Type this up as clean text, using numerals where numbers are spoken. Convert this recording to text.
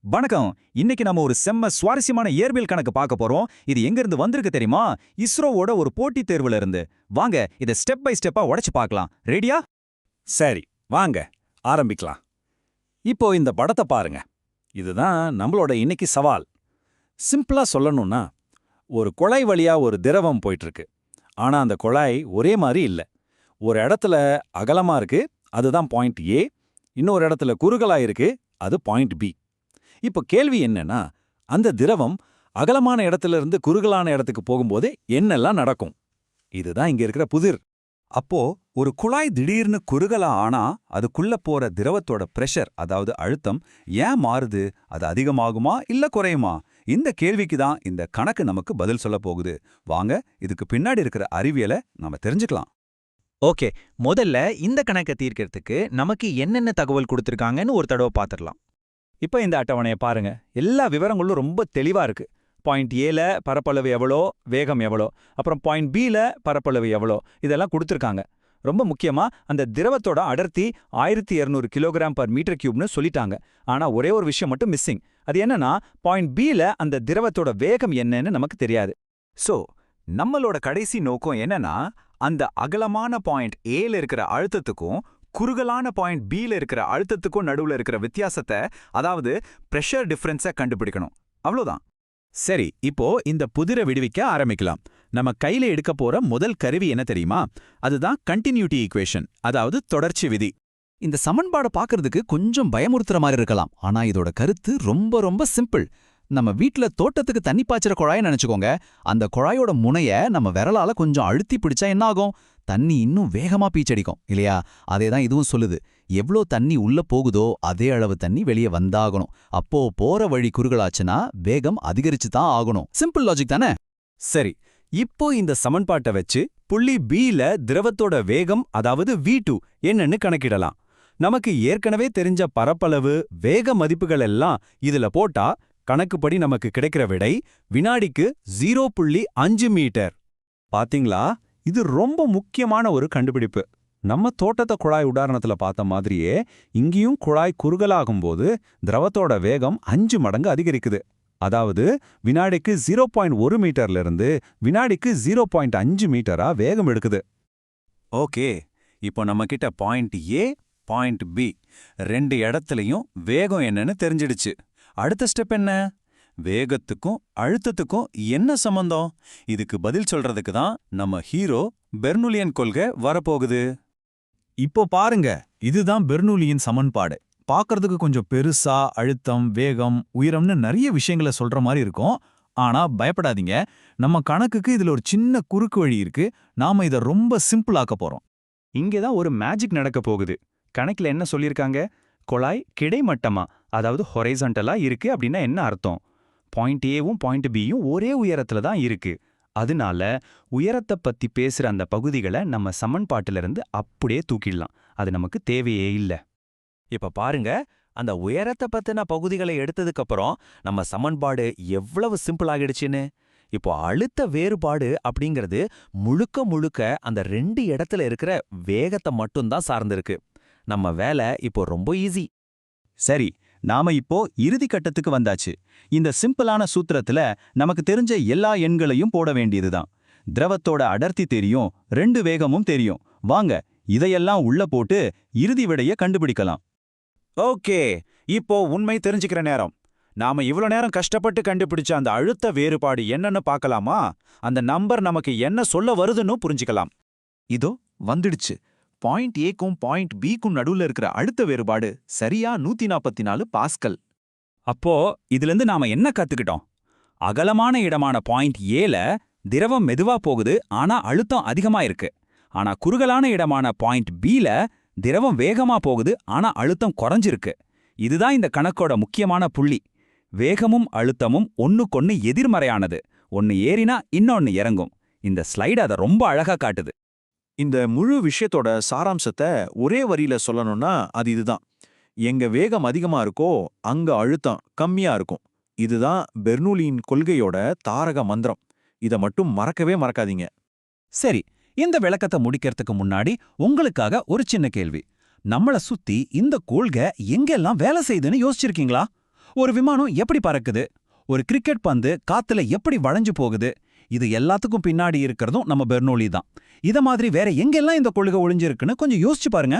வணக்கம். இன்னைக்கு நம்ம ஒரு செம்ம சுவாரஸ்யமான இயற்பியல் கணக்கு பார்க்க போறோம். இது எங்க இருந்து வந்திருக்கு தெரியுமா? இஸ்ரோவோட ஒரு போட்டித் தேர்வுல இருந்து. வாங்க இத ஸ்டெப் பை ஸ்டெப்பா உடைச்சு பார்க்கலாம். ரெடியா? சரி, வாங்க ஆரம்பிக்கலாம். இப்போ இந்த படத்தை பாருங்க. இதுதான் நம்மளோட இன்னைக்கு சவால். சிம்பிளா சொல்லணும்னா, ஒரு குழாய் வழியா ஒரு திரவம் போயிட்டு இருக்கு. ஆனா அந்த குழாய் ஒரே மாதிரி இல்ல. ஒரு இடத்துல அகலமா இருக்கு, அதுதான் பாயிண்ட் ஏ. இன்னொரு இடத்துல குறுகலா இருக்கு, அது பாயிண்ட் பி. இப்போ கேள்வி என்னன்னா, அந்த திரவம் அகலமான இடத்துல இருந்து குறுகலான இடத்துக்கு போகும்போது என்னெல்லாம் நடக்கும்? இதுதான் இங்க இருக்கிற புதிர். அப்போ ஒரு குழாய் திடீர்னு குறுகலா ஆனா அதுக்குள்ள போற திரவத்தோட பிரஷர், அதாவது அழுத்தம் ஏன் மாறுது? அது அதிகமாகுமா இல்ல குறையுமா? இந்த கேள்விக்கு தான் இந்த கணக்கு நமக்கு பதில் சொல்ல போகுது. வாங்க இதுக்கு பின்னாடி இருக்கிற அறிவியலை நாம தெரிஞ்சுக்கலாம். ஓகே, முதல்ல இந்த கணக்கை தீர்க்கறதுக்கு நமக்கு என்னென்ன தகவல் கொடுத்திருக்காங்கன்னு ஒரு தடவை பார்த்துடலாம். இப்போ இந்த அட்டவணையை பாருங்க. எல்லா விவரங்களும் ரொம்ப தெளிவா இருக்கு. பாயிண்ட் ஏல பரப்பளவு எவ்வளோ, வேகம் எவ்வளோ, அப்புறம் பாயிண்ட் பில பரப்பளவு எவ்வளோ, இதெல்லாம் கொடுத்துருக்காங்க. ரொம்ப முக்கியமா அந்த திரவத்தோட அடர்த்தி 1200 கிலோகிராம் பர் மீட்டர் கியூப்னு சொல்லிட்டாங்க. ஆனா ஒரே ஒரு விஷயம் மட்டும் மிஸ்ஸிங். அது என்னன்னா, பாயிண்ட் பில அந்த திரவத்தோட வேகம் என்னன்னு நமக்கு தெரியாது. சோ நம்மளோட கடைசி நோக்கம் என்னன்னா, அந்த அகலமான பாயிண்ட் ஏல இருக்கிற அழுத்தத்துக்கும் குறுகலான பாயிண்ட் பில இருக்கிற அழுத்தத்துக்கும் நடுவுல இருக்கிற வித்தியாசத்தை, அதாவது பிரஷர் டிஃபரன்ஸை கண்டுபிடிக்கணும். அவ்வளோதான். சரி, இப்போ இந்த புதிரை விடுவிக்க ஆரம்பிக்கலாம். நம்ம கையில எடுக்க போற முதல் கருவி என்ன தெரியுமா? அதுதான் கண்டினியூட்டி ஈக்குவேஷன், அதாவது தொடர்ச்சி விதி. இந்த சமன்பாடை பார்க்கறதுக்கு கொஞ்சம் பயமுறுத்துற மாதிரி இருக்கலாம். ஆனா இதோட கருத்து ரொம்ப ரொம்ப சிம்பிள். நம்ம வீட்ல தோட்டத்துக்கு தண்ணி பாய்ச்சற குழாயை நினைச்சுக்கோங்க. அந்த குழாயோட முனைய நம்ம விரலால கொஞ்சம் அழுத்தி பிடிச்சா என்ன ஆகும்? தண்ணி இன்னும் வேகமா பீச்சடிக்கும் இல்லையா? அதேதான் இதுவும் சொல்லுது. எவ்ளோ தண்ணி உள்ள போகுதோ அதே அளவு தண்ணி வெளியே வந்தாகணும். அப்போ போற வழி குறுகலாச்சுன்னா வேகம் அதிகரிச்சு தான் ஆகணும். சிம்பிள் லாஜிக் தானே? சரி, இப்போ இந்த சமன்பாட்டை வச்சு புள்ளி பில திரவத்தோட வேகம், அதாவது V2 என்னன்னு கணக்கிடலாம். நமக்கு ஏற்கனவே தெரிஞ்ச பரப்பளவு, வேக மதிப்புகள் எல்லாம் இதுல போட்டா கணக்குப்படி நமக்கு கிடைக்கிற விடை வினாடிக்கு 0.5 மீட்டர். பாத்தீங்களா? இது ரொம்ப முக்கியமான ஒரு கண்டுபிடிப்பு. நம்ம தோட்டத்தை குழாய் உதாரணத்துல பார்த்த மாதிரியே இங்கேயும் குழாய் குறுகலாகும்போது திரவத்தோட வேகம் 5 மடங்கு அதிகரிக்குது. அதாவது வினாடிக்கு 0.1 மீட்டர்ல இருந்து வினாடிக்கு 0.5 மீட்டரா வேகம் எடுக்குது. ஓகே, இப்போ நம்ம கிட்ட பாயிண்ட் ஏ, பாயிண்ட் பி ரெண்டு இடத்துலயும் வேகம் என்னன்னு தெரிஞ்சிடுச்சு. அடுத்த ஸ்டெப் என்ன? வேகத்துக்கும் அழுத்தத்துக்கும் என்ன சம்பந்தம்? இதுக்கு பதில் சொல்றதுக்கு தான் நம்ம ஹீரோ பெர்னூலியன் கொள்கை வரப்போகுது. இப்போ பாருங்க, இதுதான் பெர்னூலியின் சமன்பாடு. பார்க்கறதுக்கு கொஞ்சம் பெருசா அழுத்தம், வேகம், உயரம்னு நிறைய விஷயங்களை சொல்ற மாதிரி இருக்கும். ஆனா பயப்படாதீங்க, நம்ம கணக்குக்கு இதுல ஒரு சின்ன குறுக்கு வழி இருக்கு. நாம இதை ரொம்ப சிம்பிள் ஆக்க போறோம். இங்கேதான் ஒரு மேஜிக் நடக்க போகுது. கணக்குல என்ன சொல்லியிருக்காங்க? குழாய் கிடைமட்டமா, அதாவது ஹொரைசான்டலா இருக்கு அப்படின்னா என்ன அர்த்தம்? பாயிண்ட் ஏவும் பாயிண்ட் பியும் ஒரே உயரத்துல தான் இருக்கு. அதனால உயரத்தை பத்தி பேசுற அந்த பகுதிகளை நம்ம சமன்பாட்டிலிருந்து அப்படியே தூக்கிடலாம். அது நமக்கு தேவையே இல்லை. இப்ப பாருங்க, அந்த உயரத்தை பத்தின பகுதிகளை எடுத்ததுக்கு அப்புறம் நம்ம சமன்பாடு எவ்வளவு சிம்பிள் ஆகிடுச்சுன்னு. இப்போ அழுத்த வேறுபாடு அப்படிங்கிறது முழுக்க முழுக்க அந்த ரெண்டு இடத்துல இருக்கிற வேகத்தை மட்டும்தான் சார்ந்திருக்கு. நம்ம வேலை இப்போ ரொம்ப ஈஸி. சரி, நாம இப்போ இறுதி கட்டத்துக்கு வந்தாச்சு. இந்த சிம்பிளான சூத்திரத்துல நமக்கு தெரிஞ்ச எல்லா எண்களையும் போட வேண்டியதுதான். திரவத்தோட அடர்த்தி தெரியும், ரெண்டு வேகமும் தெரியும். வாங்க இதையெல்லாம் உள்ள போட்டு இறுதி விடைய கண்டுபிடிக்கலாம். ஓகே, இப்போ உண்மை தெரிஞ்சுக்கிற நேரம். நாம இவ்ளோ நேரம் கஷ்டப்பட்டு கண்டுபிடிச்ச அந்த அழுத்த வேறுபாடு என்னன்னு பார்க்கலாமா? அந்த நம்பர் நமக்கு என்ன சொல்ல வருதுன்னு புரிஞ்சுக்கலாம். இதோ வந்துடுச்சு. பாயிண்ட் ஏக்கும் பாயிண்ட் பிக்கும் நடுவுல இருக்கிற அழுத்த வேறுபாடு சரியா 144 பாஸ்கல். அப்போ இதிலிருந்து நாம என்ன கத்துக்கிட்டோம்? அகலமான இடமான பாயிண்ட் ஏல திரவம் மெதுவா போகுது, ஆனா அழுத்தம் அதிகமா இருக்கு. ஆனா குறுகலான இடமான பாயிண்ட் பில திரவம் வேகமா போகுது, ஆனா அழுத்தம் குறைஞ்சிருக்கு. இதுதான் இந்த கணக்கோட முக்கியமான புள்ளி. வேகமும் அழுத்தமும் ஒன்னுக்கொன்னு எதிர்மறையானது. ஒன்னு ஏறினா இன்னொன்னு இறங்கும். இந்த ஸ்லைடு அதை ரொம்ப அழகா காட்டுது. இந்த முழு விஷயத்தோட சாராம்சத்தை ஒரே வரியில சொல்லணும்னா அது இதுதான். எங்க வேகம் அதிகமா இருக்கோ அங்க அழுத்தம் கம்மியா இருக்கும். இதுதான் பெர்னூலியின் கொள்கையோட தாரக மந்திரம். இதை மட்டும் மறக்கவே மறக்காதீங்க. சரி, இந்த விளக்கத்தை முடிக்கிறதுக்கு முன்னாடி உங்களுக்காக ஒரு சின்ன கேள்வி. நம்மள சுத்தி இந்த கொள்கை எங்கெல்லாம் வேலை செய்யுதுன்னு யோசிச்சிருக்கீங்களா? ஒரு விமானம் எப்படி பறக்குது, ஒரு கிரிக்கெட் பந்து காத்துல எப்படி வளைஞ்சு போகுது, இது எல்லாத்துக்கும் பின்னாடி இருக்கிறதும் நம்ம பெர்னோலி தான். இத மாதிரி வேற எங்கெல்லாம் இந்த கொள்கை ஒளிஞ்சிருக்குன்னு கொஞ்சம் யோசிச்சு பாருங்க.